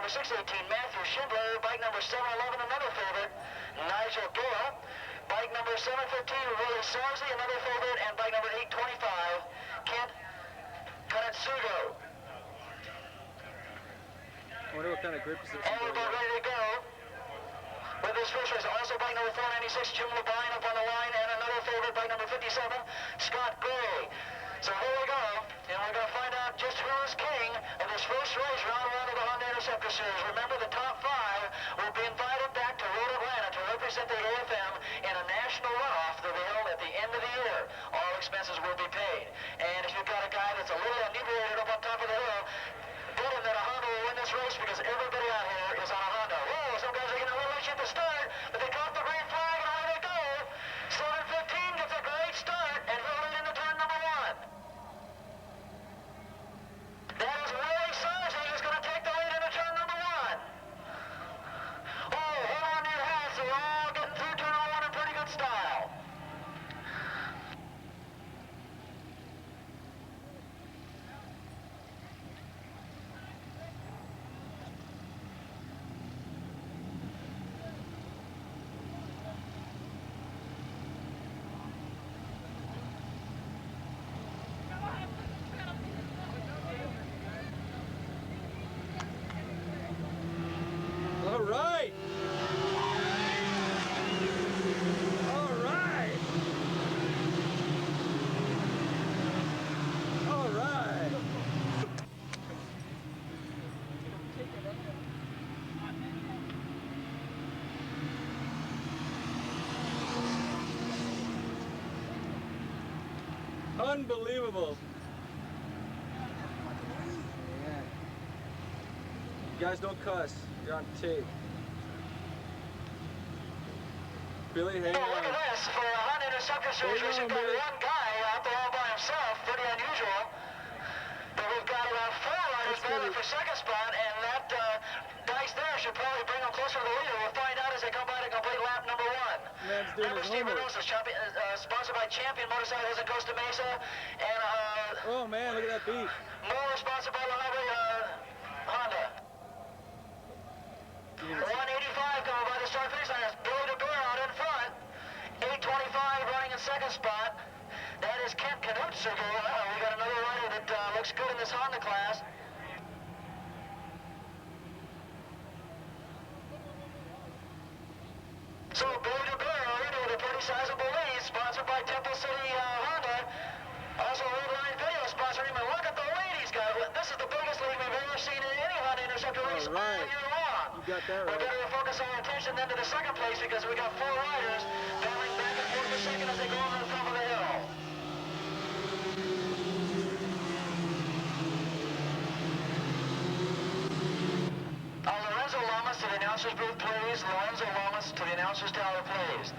number 618, Matthew Schindler. Bike number 711, another favorite, Nigel Gale. Bike number 715, Willy Sarzi, another favorite. And bike number 825, Kunitsugu. I wonder what kind of grip is this? All about ready to go with this first race. Also bike number 496, Jim Labine up on the line, and another favorite, bike number 57, Scott Gray. So here we go, and we're going to find out just who is king of this first race round one of the Honda Interceptor Series. Remember, the top 5 will be invited back to Road Atlanta to represent the AFM in a national runoff through the hill at the end of the year. All expenses will be paid. And if you've got a guy that's a little inebriated up on top of the hill, bet him that a Honda will win this race, because everybody out here is on a Honda. Whoa, some guys are getting a little itchy at the start, but they caught the green flag and away they go. 715 gets a great start, and he'll lead into turn number 1. That is Willy Sarzi who's going to take the lead into turn number 1. Oh, hold on to your hats. They're all getting through turn number 1 in pretty good style. All right. All right. All right. Unbelievable. You guys don't cuss. You're on tape. Billy, hang Oh, on. look at this. For a Honda Interceptor Series, we've got one guy out there all by himself. Pretty unusual. But we've got about 4 riders battling for second spot, and that dice there should probably bring them closer to the leader. We'll find out as they come by to complete lap number 1. Man's doing Remember, his Steve homework. Reynolds is sponsored by Champion Motorcycles in Costa Mesa, and Oh man, look at that beat. more sponsored by Honda. 185 coming by the start finish line. That's Billy DeBere out in front. 825 running in second spot. That is Kunitsugu. We got another rider that looks good in this Honda class. So Billy DeBere already with a pretty sizable lead, sponsored by Temple City Honda. Also Red Line Video sponsoring him. And look at the lead he's got. This is the biggest lead we've ever seen in any Honda Interceptor race all year long. You got that We're right. going to focus our attention then to the second place, because we got 4 riders battling back and forth for second as they go over the top of the hill. Lorenzo Lamas to the announcer's booth, please. Lorenzo Lamas to the announcer's tower, please.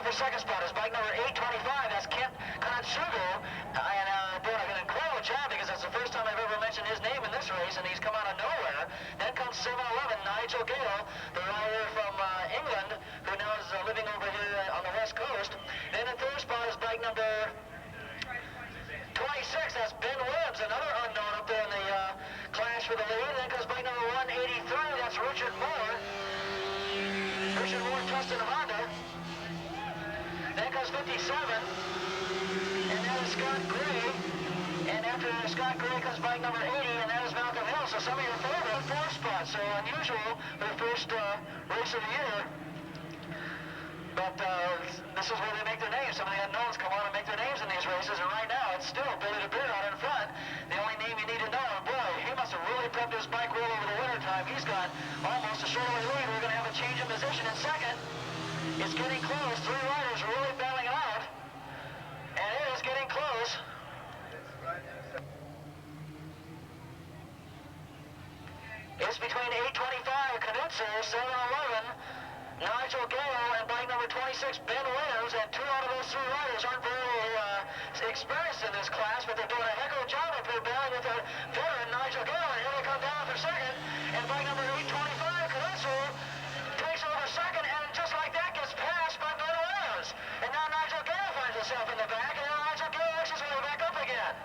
Second spot is bike number 825. That's Kunitsugu, and doing an incredible job, because that's the first time I've ever mentioned his name in this race, and he's come out of nowhere. Then comes 711, Nigel Gale, the rider from England, who now is living over here on the West Coast. Then in third spot is bike number 26. That's Ben Webbs, another unknown up there in the clash for the lead. Then comes bike number 183. That's Richard Moore. Richard Moore, Tustin Honda. Then comes 57, and that is Scott Gray. And after Scott Gray comes bike number 80, and that is Malcolm Hill. So some of your favorite 4 spots. So unusual for the first race of the year. But this is where they make their names. Some of the unknowns come on and make their names in these races, and right now it's still Willy DeBere out in front. The only name you need to know, and boy, he must have really prepped his bike well over the winter time. He's got almost a straightaway lead. We're going to have a change of position in second. It's getting close. Three riders are really battling it out, and it is getting close. It's between 825 Kunitsugu, 711, Nigel, Gale, and bike number 26, Ben Williams, and two out of those three riders aren't very experienced in this class, but they're doing a heck of a job up here battling with their veteran, Nigel, Gale, and here they come down for second, and bike number 825 Kunitsugu takes over second, and just like that gets passed by Ben Williams. And now Nigel Gale finds himself in the back, and now Nigel Gale works his way back up again.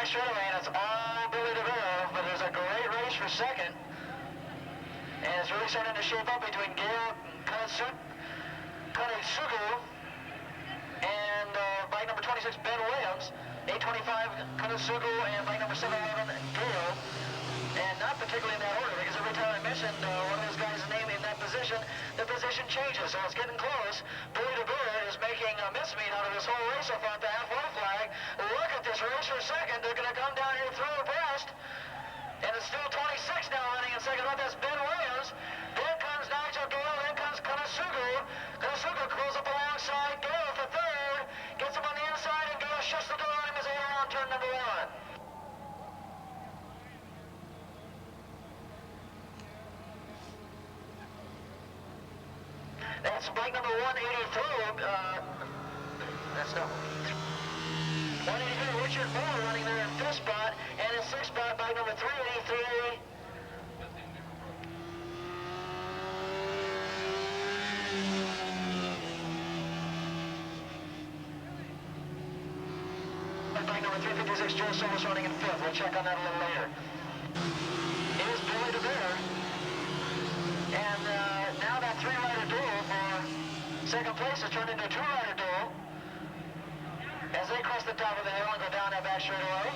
Straightaway, and it's all Willy DeBere, but there's a great race for second, and it's really starting to shape up between Gale, Kunitsugu, and bike number 26, Ben Williams, 825 Kunitsugu, and bike number 711, Gale, and not particularly in that order, because every time I mention one of those guys' name in that position, the position changes, so it's getting close. Willy DeBere is making a mincemeat out of this whole race so far at the halfway flag. Look at this race for a second. They're going to come down here through abreast, and it's still 26 now running in second. Up, that's Ben Williams. Then comes Nigel Gale. Then comes Kunitsugu. Kunitsugu close up alongside Gale for third. Gets him on the inside, and Gale shuts the door on him as they around turn number one. That's bike number 183. That's no. 183, Richard Moore running there in fifth spot, and in sixth spot, bike number 383. Bike number 356, Joe Solis running in fifth. We'll check on that a little later. It is Willy DeBere. And now that three-rider duel for second place has turned into a two-rider duel as they cross the top of the hill and go down that back straightaway.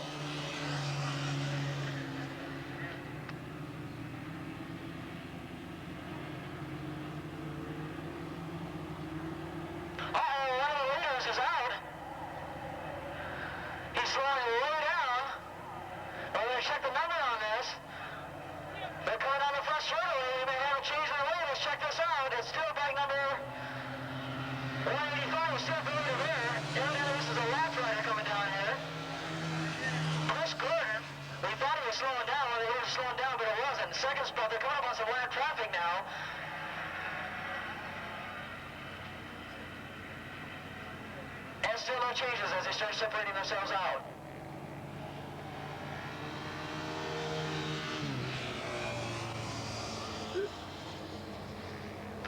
Uh-oh, one of the leaders is out. He's slowing way down. We're going to check the number on this. They're coming down the front straightaway. They may have a change in the way. Let's check this out. It's still bike number 185. It's still Willy DeBere. Evidently, this is a lap rider coming down here. Chris Gordon. We thought he was slowing down. Well, he was slowing down, but it wasn't. Second spot. They're coming up on some lap traffic now. And still no changes as they start separating themselves out.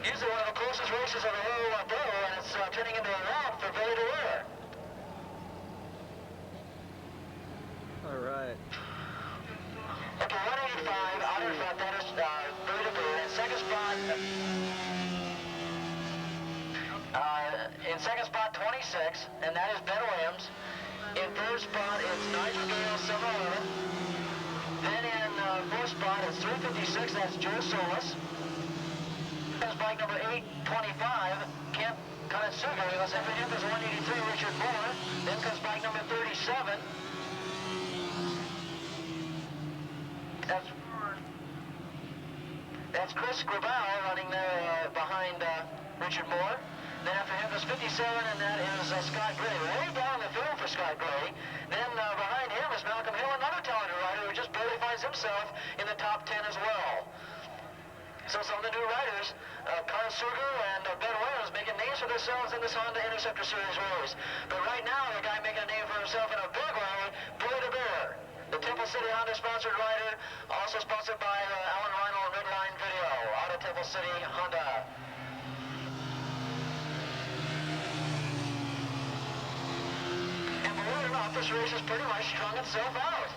Usually one of the closest races of the whole day, and it's turning into a rout for Willy DeBere. All right. Okay, 185 out in front. That is Willy DeBere. In second spot, 26, and that is Ben Williams. In third spot, it's Nigel Gale, 711. Then in fourth spot, it's 356. That's Joe Solis. There's bike number 825, Kunitsugu. Let's enter him as 183, Richard Moore. Then comes bike number 37. That's Chris Grabau running there behind Richard Moore. Then after him is 57, and that is Scott Gray. Way down the field for Scott Gray. Then behind him is Malcolm Hill, another talented rider who just barely finds himself in the top 10 as well. So some of the new riders, Kunitsugu and Ben Williams, making names for themselves in this Honda Interceptor Series race. But right now, the guy making a name for himself in a big way, Willy DeBere, the Temple City Honda sponsored rider, also sponsored by Alan Reinl and Redline Video, out of Temple City Honda. And believe it or not, this race has pretty much strung itself out.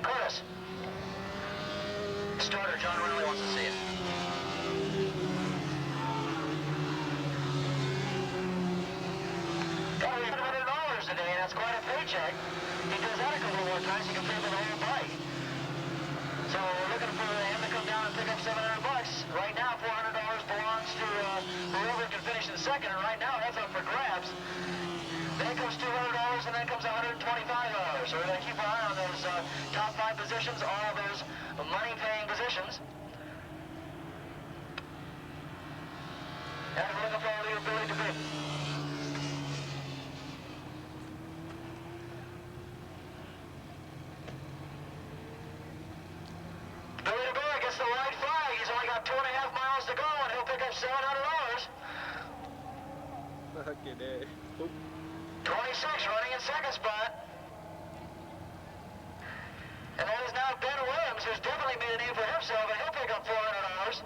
Curtis. Starter, John really wants to see it. Got $100 today, and that's quite a paycheck. He does that a couple more times, he can pay for the whole bike. So we're looking for him to come down and pick up $700. Right now, $400 belongs to whoever can finish in second, and right now that's up for grabs. Then comes $200, and then comes $125. So we're going to keep our eye on those top 5 positions, all of those money-paying positions. And we're looking for our leader, Willy DeBere. Willy DeBere gets the white flag. He's only got 2.5 miles to go, and he'll pick up $700. Fucking A. 26 running in second spot. And that is now Ben Williams, who's definitely made a name for himself, and he'll pick up $400.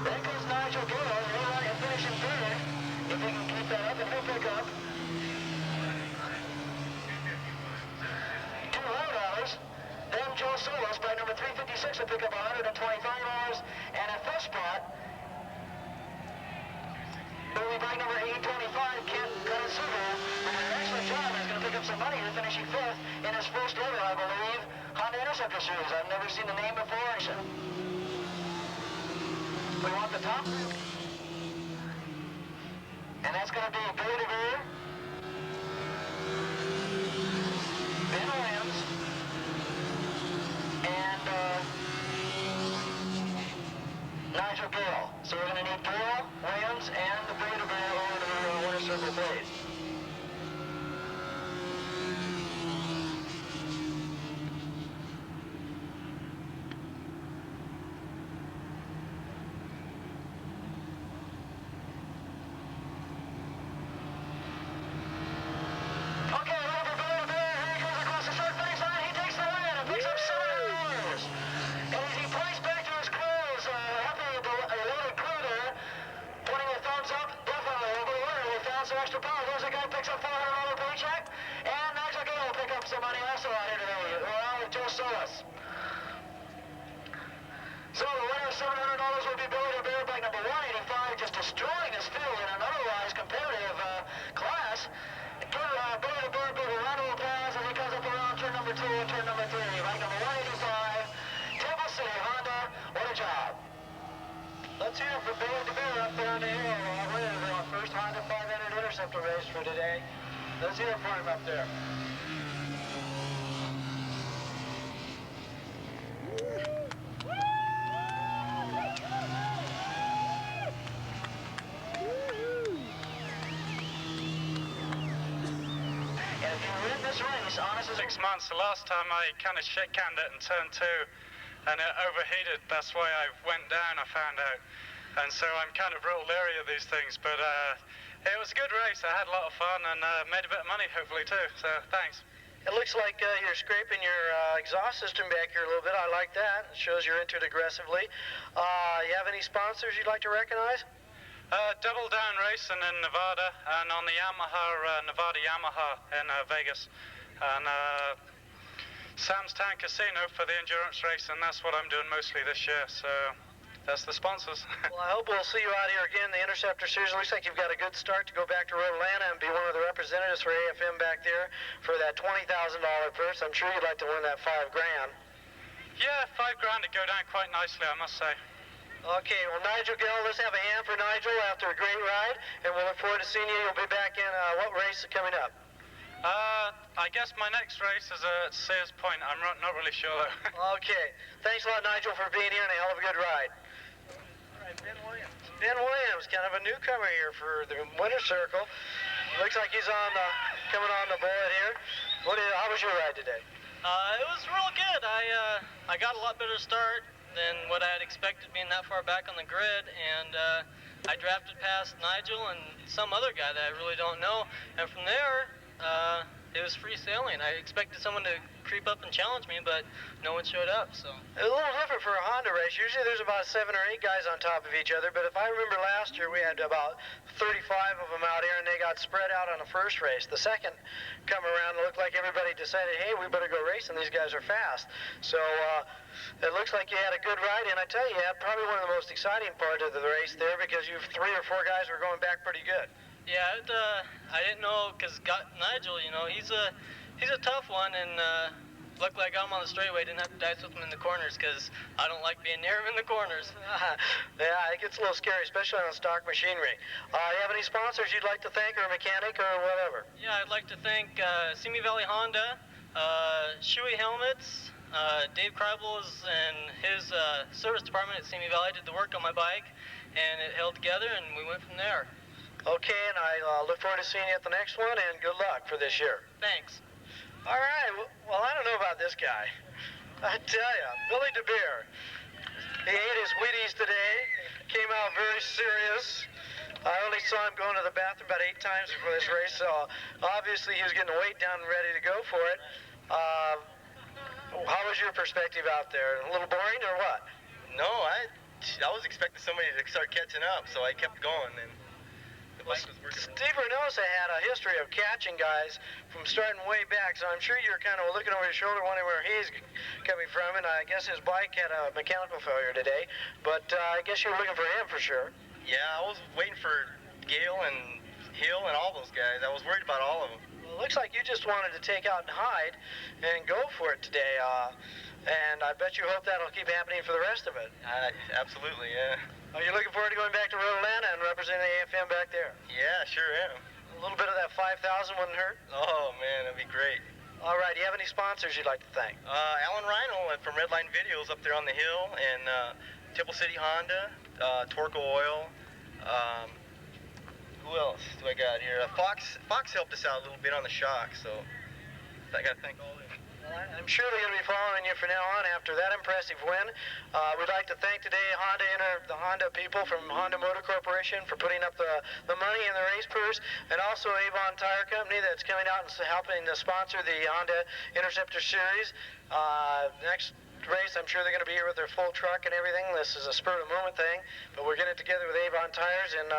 Then comes Nigel Gale, he'll run and finish in third. If he can keep that up, and he'll pick up $200. Then Joe Solis, by number 356, will pick up $125. And at fifth spot, Willy bike number 825, Kunitsugu, with an excellent job, is going to pick up some money. He's finishing fifth in his first ever, I believe, Honda Interceptor Series. I've never seen the name before. We want the top. And that's going to be Willy DeBere, Ben Williams, and Nigel Gale. So we're going to need Gale, Williams, and the Willy DeBere over to the winner circle blade. Solis. So the winner of $700 will be Willy DeBere, bike number 185, just destroying his field in an otherwise competitive class. Give Willy DeBere a big round of applause as he comes up around turn number 2 and turn number 3. Bike number 185, Temple City Honda. What a job. Let's hear it for Willy DeBere up there on the hill. Winning the first Honda 500 Interceptor race for today. Let's hear it for him up there. Race, 6 months. The last time I kind of shit-canned it in turn 2 and it overheated. That's why I went down, I found out. And so I'm kind of real leery of these things, but it was a good race. I had a lot of fun and made a bit of money, hopefully, too. So thanks. It looks like you're scraping your exhaust system back here a little bit. I like that. It shows you're into it aggressively. You have any sponsors you'd like to recognize? Double Down Racing in Nevada, and on the Yamaha, Nevada Yamaha in Vegas. And Sam's Town Casino for the endurance race, and that's what I'm doing mostly this year. So that's the sponsors. Well, I hope we'll see you out here again. The Interceptor Series looks like you've got a good start to go back to Road Atlanta and be one of the representatives for AFM back there for that $20,000 purse. I'm sure you'd like to win that $5,000. Yeah, $5 grand would go down quite nicely, I must say. Okay, well, Nigel, Gale, let's have a hand for Nigel after a great ride, and we'll look forward to seeing you. You'll be back in what race is coming up? I guess my next race is at Sears Point. I'm not really sure, though. Okay. Thanks a lot, Nigel, for being here, and a hell of a good ride. All right, Ben Williams. Ben Williams, kind of a newcomer here for the Winter Circle. Looks like he's coming on the bullet here. How was your ride today? It was real good. I got a lot better start than what I had expected being that far back on the grid, and I drafted past Nigel and some other guy that I really don't know, and from there it was free sailing. I expected someone to creep up and challenge me, but no one showed up. So a little different for a Honda race. Usually there's about 7 or 8 guys on top of each other, but if I remember last year we had about 35 of them out here, and they got spread out on the first race. The second come around, it looked like everybody decided, hey, we better go racing. These guys are fast. So it looks like you had a good ride, and I tell you, you had probably one of the most exciting parts of the race there, because you 3 or 4 guys were going back pretty good. yeah, I didn't know, because Nigel, you know, he's a tough one, and luckily I got him on the straightaway. Didn't have to dice with him in the corners, because I don't like being near him in the corners. Yeah, it gets a little scary, especially on stock machinery. You have any sponsors you'd like to thank, or a mechanic, or whatever? Yeah, I'd like to thank Simi Valley Honda, Shui Helmets, Dave Kreibels and his service department at Simi Valley did the work on my bike, and it held together, and we went from there. Okay, and I look forward to seeing you at the next one, and good luck for this year. Thanks. All right, well, I don't know about this guy. I tell you, Billy DeBere. He ate his Wheaties today, came out very serious. I only saw him going to the bathroom about 8 times before this race, so obviously he was getting the weight down and ready to go for it. How was your perspective out there? A little boring or what? No, I was expecting somebody to start catching up, so I kept going, and the bike was working. Steve Reynosa had a history of catching guys from starting way back, so I'm sure you're kind of looking over your shoulder wondering where he's coming from, and I guess his bike had a mechanical failure today, but I guess you were looking for him for sure. Yeah, I was waiting for Gale and Hill and all those guys. I was worried about all of them. Well, it looks like you just wanted to take out and hide and go for it today, and I bet you hope that'll keep happening for the rest of it. Absolutely, yeah. Are you looking forward to going back to Road Atlanta and representing the AFM back there? Yeah, sure am. A little bit of that 5,000 wouldn't hurt? Oh, man, that'd be great. All right, do you have any sponsors you'd like to thank? Alan Reinl from Redline Videos up there on the hill, and Temple City Honda, Torco Oil. Who else do I got here? Fox helped us out a little bit on the shock, so I got to thank all of them. Well, I'm sure they're going to be following you from now on after that impressive win. We'd like to thank today the Honda people from Honda Motor Corporation for putting up the money in the race purse, and also Avon Tire Company that's coming out and helping to sponsor the Honda Interceptor Series. Next race, I'm sure they're going to be here with their full truck and everything. This is a spur-of-the-moment thing, but we're getting it together with Avon Tires, and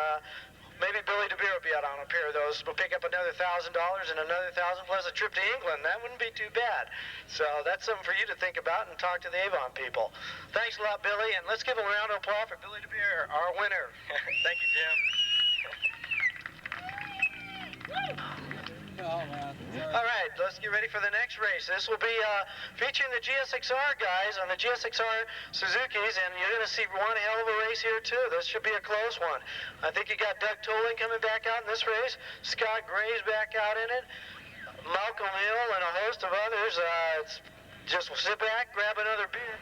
maybe Billy DeBere will be out on a pair of those. We'll pick up another $1,000 and another $1,000 plus a trip to England. That wouldn't be too bad. So that's something for you to think about and talk to the Avon people. Thanks a lot, Billy, and let's give a round of applause for Billy DeBere, our winner. Thank you, Jim. Oh, man. All right, let's get ready for the next race. This will be featuring the GSXR guys on the GSXR Suzukis, and you're going to see one hell of a race here, too. This should be a close one. I think you got Doug Tolan coming back out in this race. Scott Gray's back out in it. Malcolm Hill and a host of others. Just sit back, grab another beer.